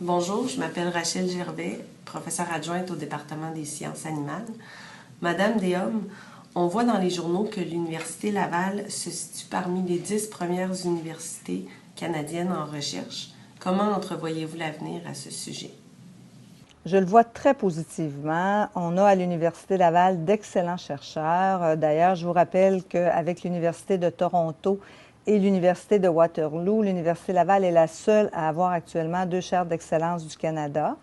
Bonjour, je m'appelle Rachel Gervais, professeure adjointe au département des sciences animales. Madame Déhomme, on voit dans les journaux que l'Université Laval se situe parmi les 10 premières universités canadiennes en recherche. Comment entrevoyez-vous l'avenir à ce sujet? Je le vois très positivement. On a à l'Université Laval d'excellents chercheurs. D'ailleurs, je vous rappelle qu'avec l'Université de Toronto et l'Université de Waterloo, l'Université Laval est la seule à avoir actuellement 2 chaires d'excellence du Canada.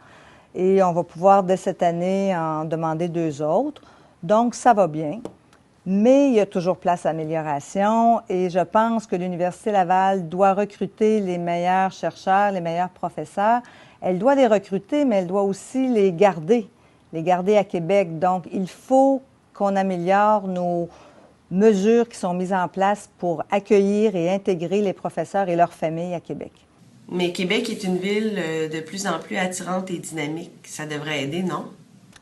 Et on va pouvoir, dès cette année, en demander 2 autres. Donc, ça va bien. Mais il y a toujours place à amélioration et je pense que l'Université Laval doit recruter les meilleurs chercheurs, les meilleurs professeurs. Elle doit les recruter, mais elle doit aussi les garder à Québec. Donc, il faut qu'on améliore nos mesures qui sont mises en place pour accueillir et intégrer les professeurs et leurs familles à Québec. Mais Québec est une ville de plus en plus attirante et dynamique. Ça devrait aider, non?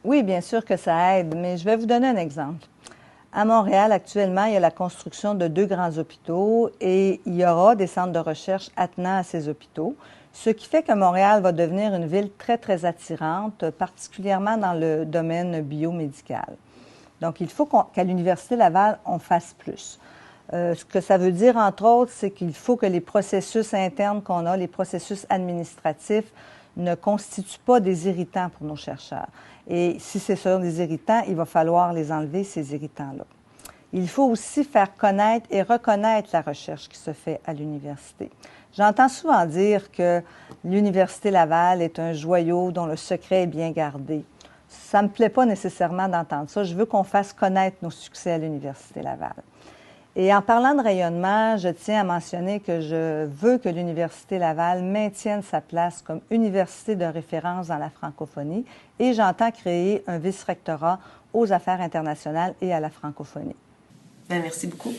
Oui, bien sûr que ça aide, mais je vais vous donner un exemple. À Montréal, actuellement, il y a la construction de 2 grands hôpitaux et il y aura des centres de recherche attenants à ces hôpitaux, ce qui fait que Montréal va devenir une ville très, très attirante, particulièrement dans le domaine biomédical. Donc, il faut qu'à l'Université Laval, on fasse plus. Ce que ça veut dire, entre autres, c'est qu'il faut que les processus internes qu'on a, les processus administratifs, ne constituent pas des irritants pour nos chercheurs. Et si c'est sur des irritants, il va falloir les enlever, ces irritants-là. Il faut aussi faire connaître et reconnaître la recherche qui se fait à l'université. J'entends souvent dire que l'Université Laval est un joyau dont le secret est bien gardé. Ça ne me plaît pas nécessairement d'entendre ça. Je veux qu'on fasse connaître nos succès à l'Université Laval. Et en parlant de rayonnement, je tiens à mentionner que je veux que l'Université Laval maintienne sa place comme université de référence dans la francophonie et j'entends créer un vice-rectorat aux affaires internationales et à la francophonie. Bien, merci beaucoup.